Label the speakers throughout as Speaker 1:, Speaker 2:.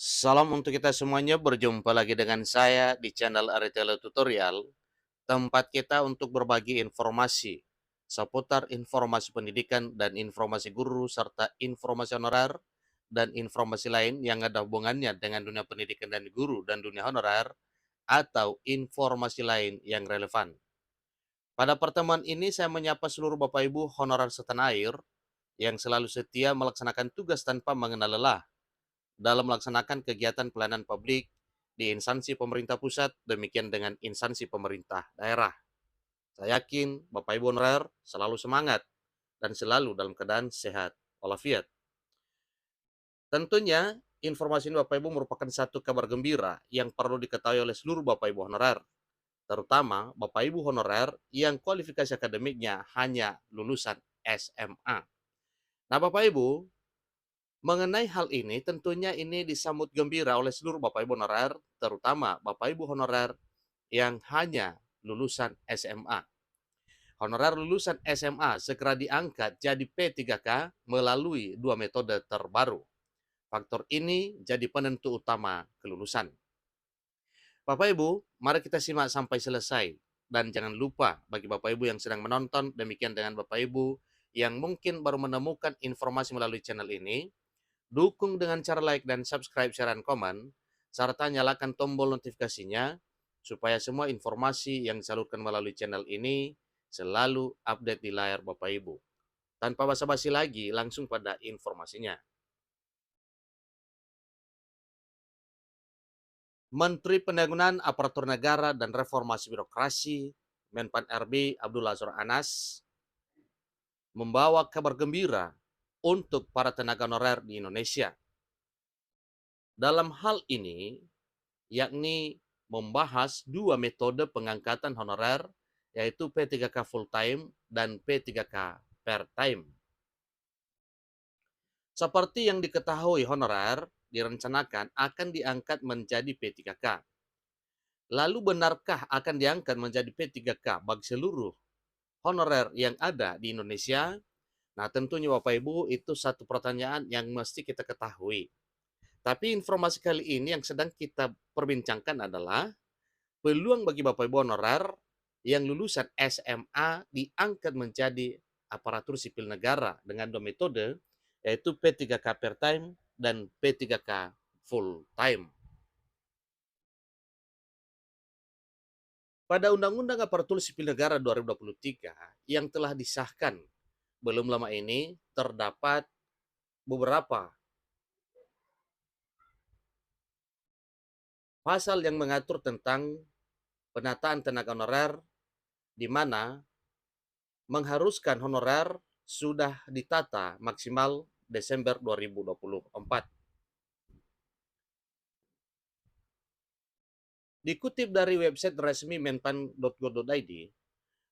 Speaker 1: Salam untuk kita semuanya, berjumpa lagi dengan saya di channel Aritelo Tutorial, tempat kita untuk berbagi informasi seputar informasi pendidikan dan informasi guru, serta informasi honorer dan informasi lain yang ada hubungannya dengan dunia pendidikan dan guru dan dunia honorer, atau informasi lain yang relevan. Pada pertemuan ini saya menyapa seluruh Bapak Ibu honorer setanah air yang selalu setia melaksanakan tugas tanpa mengenal lelah dalam melaksanakan kegiatan pelayanan publik di instansi pemerintah pusat, demikian dengan instansi pemerintah daerah. Saya yakin Bapak Ibu honorer selalu semangat dan selalu dalam keadaan sehat walafiat. Tentunya informasi ini Bapak Ibu merupakan satu kabar gembira yang perlu diketahui oleh seluruh Bapak Ibu honorer, terutama Bapak Ibu honorer yang kualifikasi akademiknya hanya lulusan SMA. Nah, Bapak Ibu, mengenai hal ini, tentunya ini disambut gembira oleh seluruh Bapak Ibu honorer, terutama Bapak Ibu honorer yang hanya lulusan SMA. Honorer lulusan SMA segera diangkat jadi P3K melalui dua metode terbaru. Faktor ini jadi penentu utama kelulusan. Bapak Ibu, mari kita simak sampai selesai. Dan jangan lupa bagi Bapak Ibu yang sedang menonton, demikian dengan Bapak Ibu yang mungkin baru menemukan informasi melalui channel ini, dukung dengan cara like dan subscribe, share, dan komen, serta nyalakan tombol notifikasinya supaya semua informasi yang disalurkan melalui channel ini selalu update di layar Bapak Ibu. Tanpa basa-basi lagi, langsung pada informasinya. Menteri Pendayagunaan Aparatur Negara dan Reformasi Birokrasi, Menpan RB Abdullah Azwar Anas, membawa kabar gembira untuk para tenaga honorer di Indonesia. Dalam hal ini, yakni membahas dua metode pengangkatan honorer, yaitu P3K full time dan P3K part time. Seperti yang diketahui, honorer direncanakan akan diangkat menjadi P3K. Lalu benarkah akan diangkat menjadi P3K bagi seluruh honorer yang ada di Indonesia? Nah, tentunya Bapak Ibu, itu satu pertanyaan yang mesti kita ketahui. Tapi informasi kali ini yang sedang kita perbincangkan adalah peluang bagi Bapak Ibu honorer yang lulusan SMA diangkat menjadi aparatur sipil negara dengan dua metode, yaitu P3K part time dan P3K full time. Pada Undang-Undang Aparatur Sipil Negara 2023 yang telah disahkan belum lama ini, terdapat beberapa pasal yang mengatur tentang penataan tenaga honorer, di mana mengharuskan honorer sudah ditata maksimal Desember 2024. Dikutip dari website resmi menpan.go.id,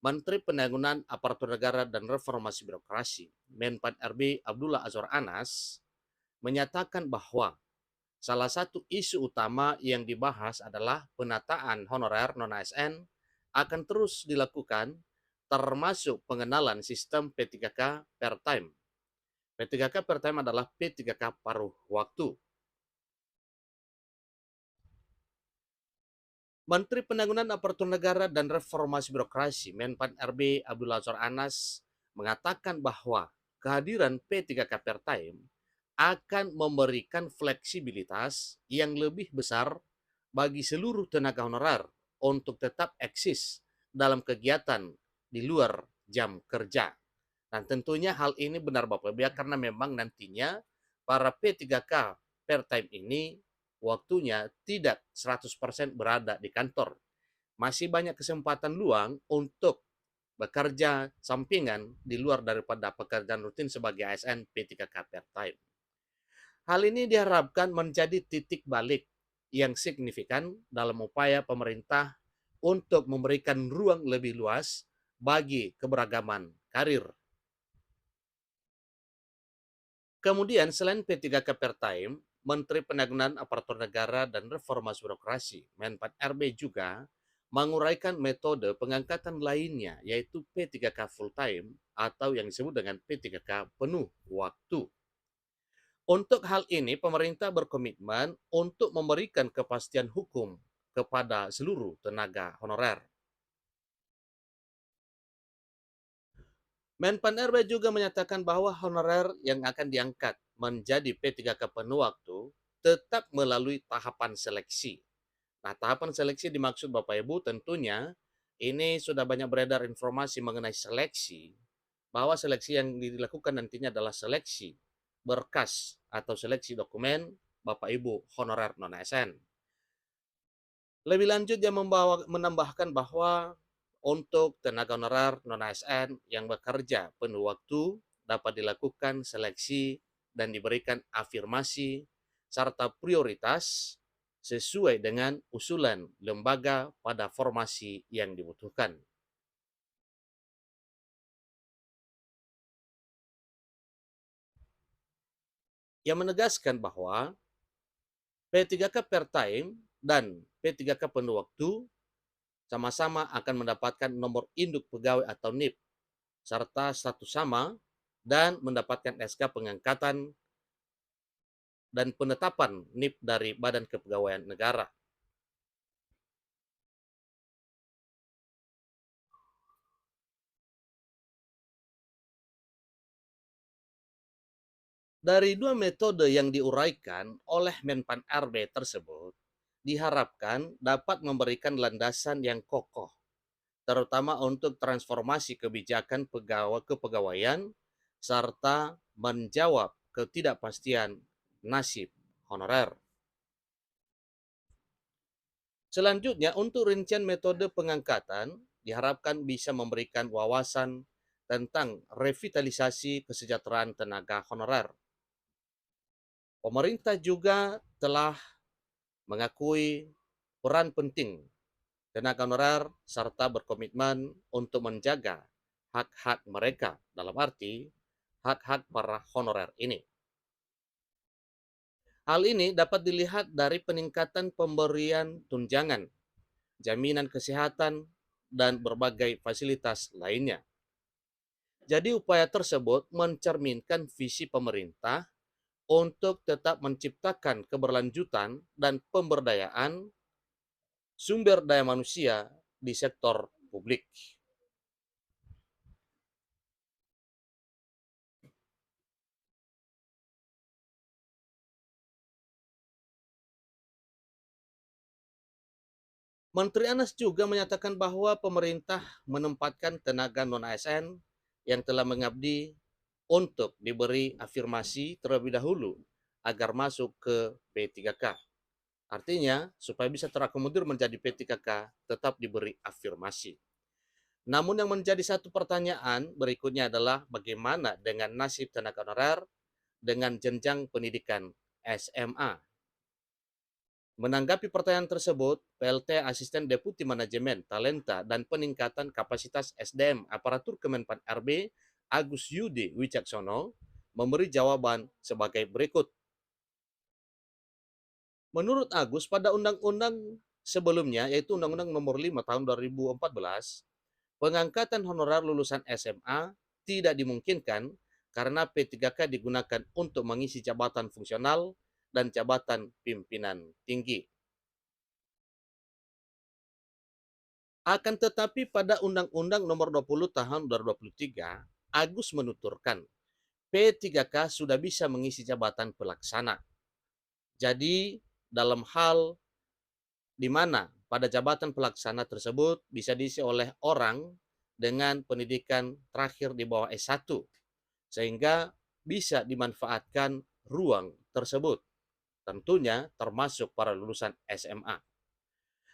Speaker 1: Menteri Pendayagunaan Aparatur Negara dan Reformasi Birokrasi, Menpan RB Abdullah Azwar Anas, menyatakan bahwa salah satu isu utama yang dibahas adalah penataan honorer non-ASN akan terus dilakukan, termasuk pengenalan sistem P3K part time. P3K part time adalah P3K paruh waktu. Menteri Pendayagunaan Aparatur Negara dan Reformasi Birokrasi, Menpan RB Abdullah Azwar Anas, mengatakan bahwa kehadiran P3K part time akan memberikan fleksibilitas yang lebih besar bagi seluruh tenaga honorer untuk tetap eksis dalam kegiatan di luar jam kerja. Dan tentunya hal ini benar Bapak Ibu, karena memang nantinya para P3K part time ini waktunya tidak 100% berada di kantor. Masih banyak kesempatan luang untuk bekerja sampingan di luar daripada pekerjaan rutin sebagai ASN P3K part time. Hal ini diharapkan menjadi titik balik yang signifikan dalam upaya pemerintah untuk memberikan ruang lebih luas bagi keberagaman karir. Kemudian selain P3K part time, Menteri Pendayagunaan Aparatur Negara dan Reformasi Birokrasi, Menpan RB juga menguraikan metode pengangkatan lainnya, yaitu P3K full time atau yang disebut dengan P3K penuh waktu. Untuk hal ini, pemerintah berkomitmen untuk memberikan kepastian hukum kepada seluruh tenaga honorer. Menpan RB juga menyatakan bahwa honorer yang akan diangkat menjadi P3K penuh waktu tetap melalui tahapan seleksi. Nah, tahapan seleksi dimaksud Bapak Ibu tentunya ini sudah banyak beredar informasi mengenai seleksi, bahwa seleksi yang dilakukan nantinya adalah seleksi berkas atau seleksi dokumen Bapak Ibu honorer non-ASN. Lebih lanjut, dia menambahkan bahwa untuk tenaga honorer non-ASN yang bekerja penuh waktu dapat dilakukan seleksi dan diberikan afirmasi serta prioritas sesuai dengan usulan lembaga pada formasi yang dibutuhkan. Yang menegaskan bahwa P3K per time dan P3K penuh waktu sama-sama akan mendapatkan nomor induk pegawai atau NIP serta status sama dan mendapatkan SK pengangkatan dan penetapan NIP dari Badan Kepegawaian Negara. Dari dua metode yang diuraikan oleh Menpan RB tersebut, diharapkan dapat memberikan landasan yang kokoh, terutama untuk transformasi kebijakan kepegawaian serta menjawab ketidakpastian nasib honorer. Selanjutnya, untuk rincian metode pengangkatan, diharapkan bisa memberikan wawasan tentang revitalisasi kesejahteraan tenaga honorer. Pemerintah juga telah mengakui peran penting tenaga honorer serta berkomitmen untuk menjaga hak-hak mereka, dalam arti hak-hak para honorer ini. Hal ini dapat dilihat dari peningkatan pemberian tunjangan, jaminan kesehatan, dan berbagai fasilitas lainnya. Jadi upaya tersebut mencerminkan visi pemerintah untuk tetap menciptakan keberlanjutan dan pemberdayaan sumber daya manusia di sektor publik. Menteri Anas juga menyatakan bahwa pemerintah menempatkan tenaga non-ASN yang telah mengabdi untuk diberi afirmasi terlebih dahulu agar masuk ke P3K. Artinya, supaya bisa terakomodir menjadi P3K, tetap diberi afirmasi. Namun yang menjadi satu pertanyaan berikutnya adalah bagaimana dengan nasib tenaga honorer dengan jenjang pendidikan SMA. Menanggapi pertanyaan tersebut, PLT Asisten Deputi Manajemen Talenta dan Peningkatan Kapasitas SDM Aparatur Kemenpan RB Agus Yudi Wicaksono memberi jawaban sebagai berikut. Menurut Agus, pada undang-undang sebelumnya, yaitu Undang-Undang Nomor 5 Tahun 2014, pengangkatan honorer lulusan SMA tidak dimungkinkan karena P3K digunakan untuk mengisi jabatan fungsional dan jabatan pimpinan tinggi. Akan tetapi pada Undang-Undang Nomor 20 Tahun 2023, Agus menuturkan P3K sudah bisa mengisi jabatan pelaksana. Jadi dalam hal di mana pada jabatan pelaksana tersebut bisa diisi oleh orang dengan pendidikan terakhir di bawah S1, sehingga bisa dimanfaatkan ruang tersebut, tentunya termasuk para lulusan SMA.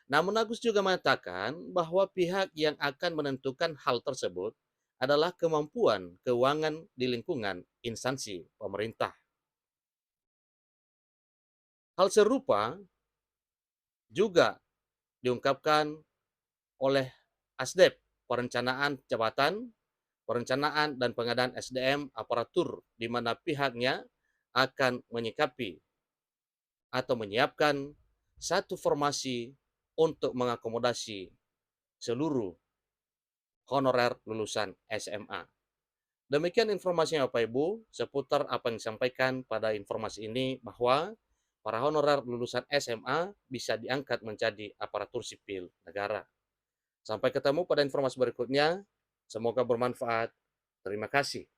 Speaker 1: Namun Agus juga mengatakan bahwa pihak yang akan menentukan hal tersebut adalah kemampuan keuangan di lingkungan instansi pemerintah. Hal serupa juga diungkapkan oleh ASDEP, perencanaan jabatan, perencanaan dan pengadaan SDM aparatur, di mana pihaknya akan menyikapi atau menyiapkan satu formasi untuk mengakomodasi seluruh honorer lulusan SMA. Demikian informasinya Bapak Ibu seputar apa yang disampaikan pada informasi ini bahwa para honorer lulusan SMA bisa diangkat menjadi aparatur sipil negara. Sampai ketemu pada informasi berikutnya. Semoga bermanfaat. Terima kasih.